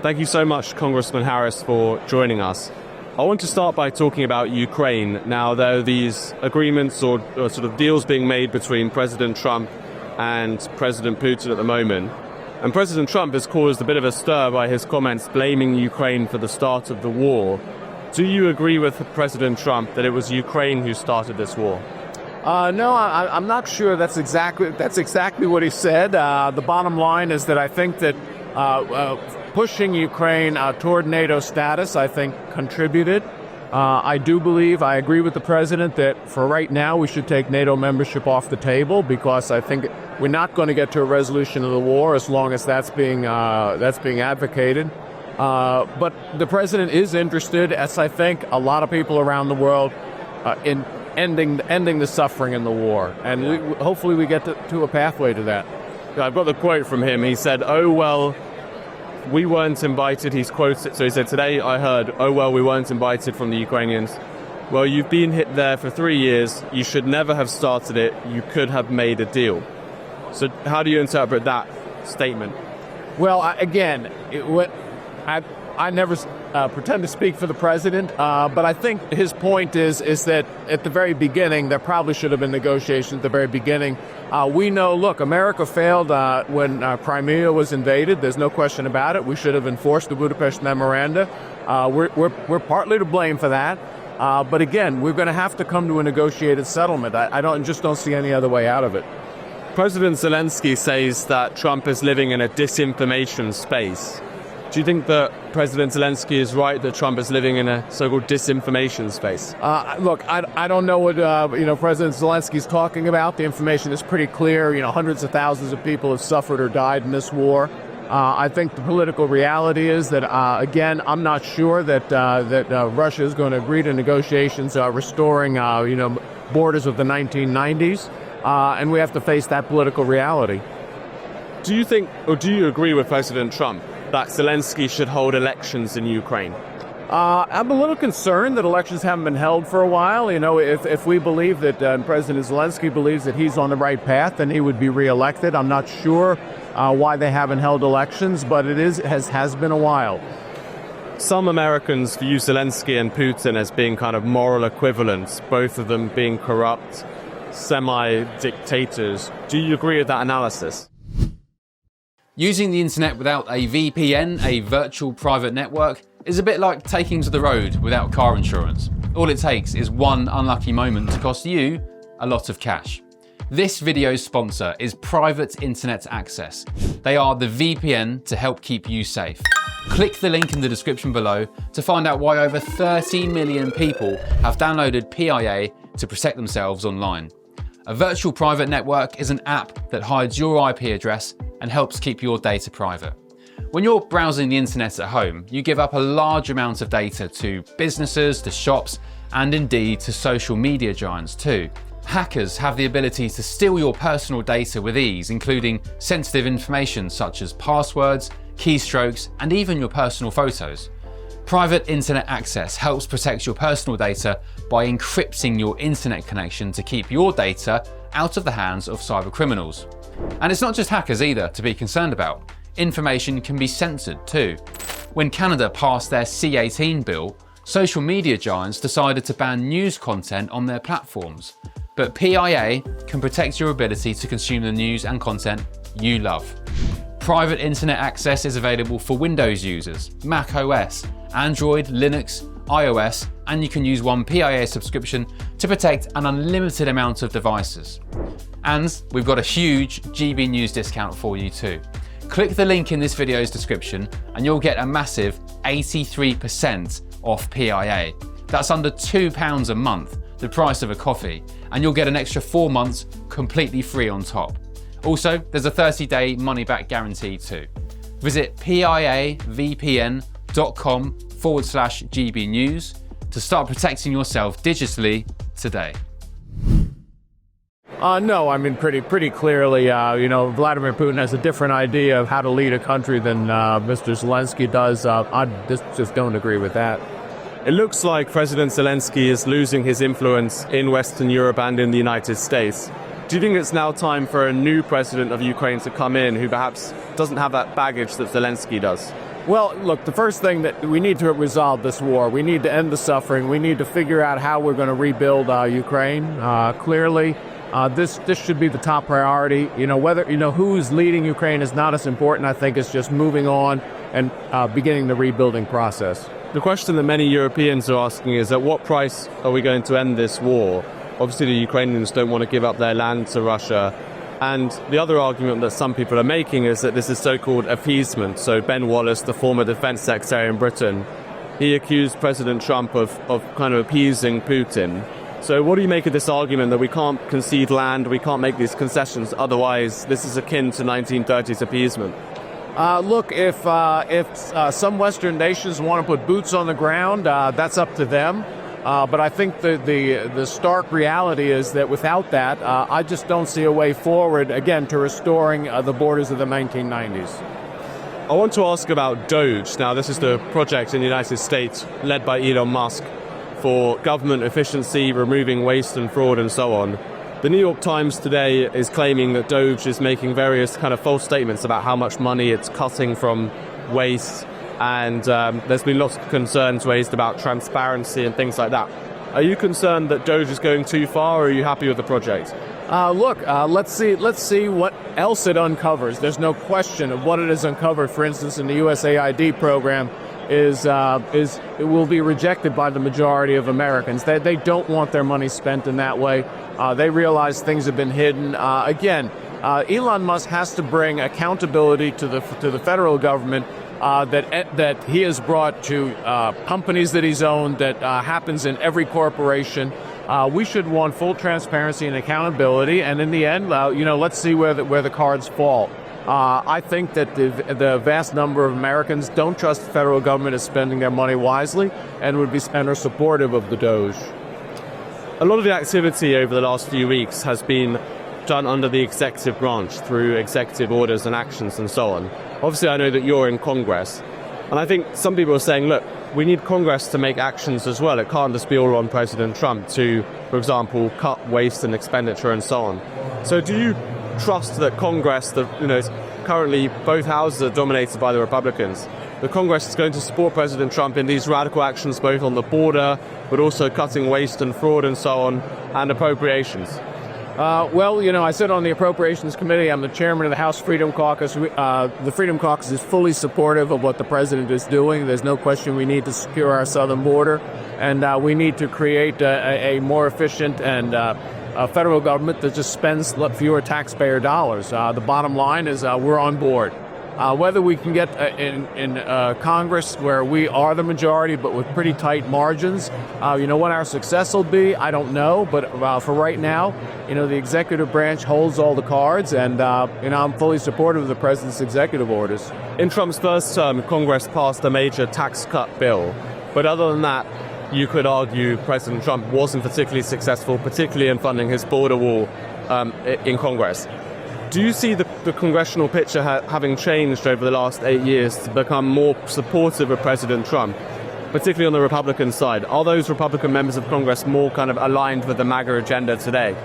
Thank you so much, Congressman Harris, for joining us. I want to start by talking about Ukraine. Now, there are these agreements or sort of deals being made between President Trump and President Putin at the moment. And President Trump has caused a bit of a stir by his comments blaming Ukraine for the start of the war. Do you agree with President Trump that it was Ukraine who started this war? No, I'm not sure that's exactly what he said. The bottom line is that I think that pushing Ukraine toward NATO status, I think, contributed. I agree with the president that for right now we should take NATO membership off the table, because I think we're not going to get to a resolution of the war as long as that's being advocated. But the president is interested, as I think a lot of people around the world, in ending the suffering in the war, and hopefully we get to a pathway to that. I've got the quote from him. He said, "Oh well, we weren't invited." He's quoted. So he said, "Today I heard, oh well, we weren't invited from the Ukrainians." Well, you've been hit there for 3 years. You should never have started it. You could have made a deal. So how do you interpret that statement? Well, I never pretend to speak for the president, but I think his point is that at the very beginning, there probably should have been negotiations at the very beginning. We know, look, America failed when Crimea was invaded. There's no question about it. We should have enforced the Budapest Memoranda. We're partly to blame for that. But again, we're going to have to come to a negotiated settlement. I just don't see any other way out of it. President Zelensky says that Trump is living in a disinformation space. Do you think that President Zelensky is right that Trump is living in a so-called disinformation space? Look, I don't know what President Zelensky is talking about. The information is pretty clear. Hundreds of thousands of people have suffered or died in this war. I think the political reality is that, again, I'm not sure that Russia is going to agree to negotiations restoring, borders of the 1990s, and we have to face that political reality. Do you think, or do you agree with President Trump that Zelensky should hold elections in Ukraine? I'm a little concerned that elections haven't been held for a while. If we believe that President Zelensky believes that he's on the right path, then he would be reelected. I'm not sure why they haven't held elections, but it has been a while. Some Americans view Zelensky and Putin as being kind of moral equivalents, both of them being corrupt, semi-dictators. Do you agree with that analysis? Using the internet without a VPN, a virtual private network, is a bit like taking to the road without car insurance. All it takes is one unlucky moment to cost you a lot of cash. This video's sponsor is Private Internet Access. They are the VPN to help keep you safe. Click the link in the description below to find out why over 30 million people have downloaded PIA to protect themselves online. A virtual private network is an app that hides your IP address and helps keep your data private. When you're browsing the internet at home, you give up a large amount of data to businesses, to shops, and indeed to social media giants too. Hackers have the ability to steal your personal data with ease, including sensitive information such as passwords, keystrokes, and even your personal photos. Private Internet Access helps protect your personal data by encrypting your internet connection to keep your data out of the hands of cyber criminals. And it's not just hackers either to be concerned about. Information can be censored too. When Canada passed their C-18 bill, social media giants decided to ban news content on their platforms. But PIA can protect your ability to consume the news and content you love. Private Internet Access is available for Windows users, Mac OS, Android, Linux, iOS, and you can use one PIA subscription to protect an unlimited amount of devices. And we've got a huge GB News discount for you too. Click the link in this video's description and you'll get a massive 83% off PIA. That's under £2 a month, the price of a coffee, and you'll get an extra 4 months completely free on top. Also, there's a 30-day money-back guarantee too. Visit piavpn.com/GB News to start protecting yourself digitally today. No, I mean pretty clearly, Vladimir Putin has a different idea of how to lead a country than Mr. Zelensky does. I just don't agree with that. It looks like President Zelensky is losing his influence in Western Europe and in the United States. Do you think it's now time for a new president of Ukraine to come in who perhaps doesn't have that baggage that Zelensky does? Well, look, the first thing that we need to resolve this war. We need to end the suffering. We need to figure out how we're going to rebuild Ukraine. Clearly, this should be the top priority. Whether who's leading Ukraine is not as important. I think it's just moving on and beginning the rebuilding process. The question that many Europeans are asking is, at what price are we going to end this war? Obviously, the Ukrainians don't want to give up their land to Russia. And the other argument that some people are making is that this is so-called appeasement. So Ben Wallace, the former defense secretary in Britain, he accused President Trump of kind of appeasing Putin. So what do you make of this argument that we can't concede land, we can't make these concessions, otherwise this is akin to 1930s appeasement? Look, if some Western nations want to put boots on the ground, that's up to them. But I think the stark reality is that without that, I just don't see a way forward, again, to restoring the borders of the 1990s. I want to ask about Doge. Now, this is the project in the United States led by Elon Musk for government efficiency, removing waste and fraud and so on. The New York Times today is claiming that Doge is making various kind of false statements about how much money it's cutting from waste. And there's been lots of concerns raised about transparency and things like that. Are you concerned that Doge is going too far, or are you happy with the project? Let's see what else it uncovers. There's no question of what it has uncovered. For instance, in the USAID program, it will be rejected by the majority of Americans. They don't want their money spent in that way. They realize things have been hidden. Elon Musk has to bring accountability to the federal government. That he has brought to companies that he's owned, that happens in every corporation. We should want full transparency and accountability, and in the end, let's see where the cards fall. I think that the vast number of Americans don't trust the federal government is spending their money wisely and are supportive of the Doge. A lot of the activity over the last few weeks has been done under the executive branch through executive orders and actions and so on. Obviously, I know that you're in Congress, and I think some people are saying, look, we need Congress to make actions as well. It can't just be all on President Trump to, for example, cut waste and expenditure and so on. So do you trust that Congress, currently both houses are dominated by the Republicans, the Congress is going to support President Trump in these radical actions both on the border, but also cutting waste and fraud and so on, and appropriations? I sit on the Appropriations Committee. I'm the chairman of the House Freedom Caucus. The Freedom Caucus is fully supportive of what the president is doing. There's no question we need to secure our southern border, and we need to create a more efficient and a federal government that just spends fewer taxpayer dollars. The bottom line is we're on board. Whether we can get in Congress where we are the majority but with pretty tight margins, what our success will be, I don't know. But for right now, the executive branch holds all the cards, and I'm fully supportive of the president's executive orders. In Trump's first term, Congress passed a major tax cut bill. But other than that, you could argue President Trump wasn't particularly successful, particularly in funding his border wall in Congress. Do you see the congressional picture having changed over the last 8 years to become more supportive of President Trump, particularly on the Republican side? Are those Republican members of Congress more kind of aligned with the MAGA agenda today?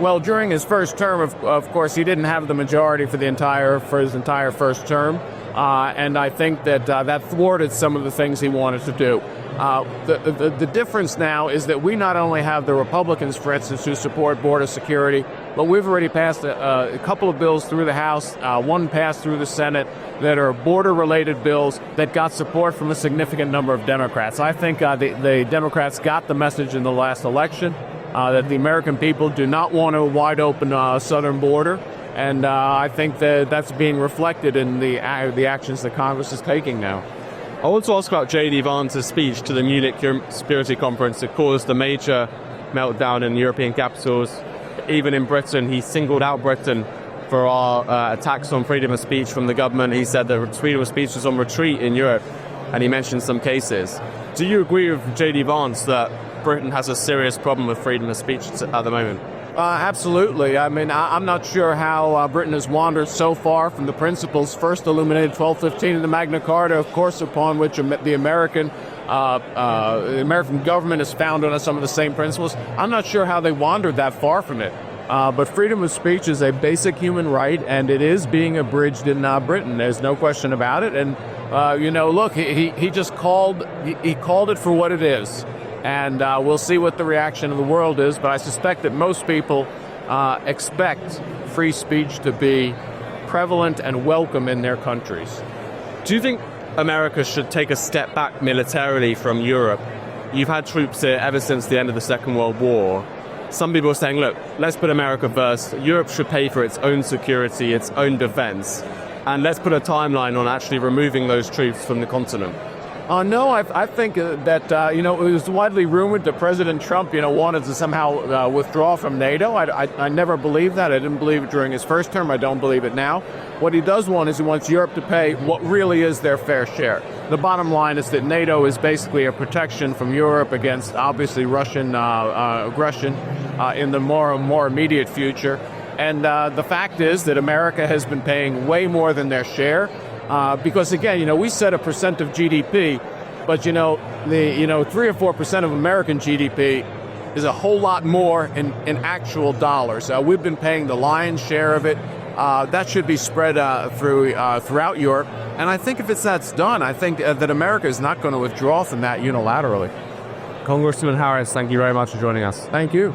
Well, during his first term, of course, he didn't have the majority for his entire first term, and I think that thwarted some of the things he wanted to do. The difference now is that we not only have the Republicans, for instance, who support border security, but we've already passed a couple of bills through the House, one passed through the Senate, that are border-related bills that got support from a significant number of Democrats. I think the Democrats got the message in the last election that the American people do not want a wide-open southern border, and I think that's being reflected in the actions that Congress is taking now. I want to ask about J.D. Vance's speech to the Munich Security Conference. It caused a major meltdown in European capitals. Even in Britain, he singled out Britain for our attacks on freedom of speech from the government. He said that freedom of speech was on retreat in Europe, and he mentioned some cases. Do you agree with J.D. Vance that Britain has a serious problem with freedom of speech at the moment? Absolutely. I mean, I'm not sure how Britain has wandered so far from the principles first illuminated 1215 in the Magna Carta, of course, upon which the American government is founded on some of the same principles. I'm not sure how they wandered that far from it. But freedom of speech is a basic human right, and it is being abridged in Britain. There's no question about it. And Look, he just called it for what it is. And we'll see what the reaction of the world is. But I suspect that most people expect free speech to be prevalent and welcome in their countries. Do you think America should take a step back militarily from Europe? You've had troops here ever since the end of the Second World War. Some people are saying, look, let's put America first. Europe should pay for its own security, its own defense. And let's put a timeline on actually removing those troops from the continent. No, I think that, it was widely rumored that President Trump, wanted to somehow withdraw from NATO. I never believed that. I didn't believe it during his first term. I don't believe it now. What he does want is he wants Europe to pay what really is their fair share. The bottom line is that NATO is basically a protection from Europe against, obviously, Russian aggression in the more immediate future. And the fact is that America has been paying way more than their share. Because again, we set a percent of GDP, but 3 or 4% of American GDP is a whole lot more in actual dollars. We've been paying the lion's share of it. That should be spread throughout Europe. And I think if that's done, I think that America is not going to withdraw from that unilaterally. Congressman Harris, thank you very much for joining us. Thank you.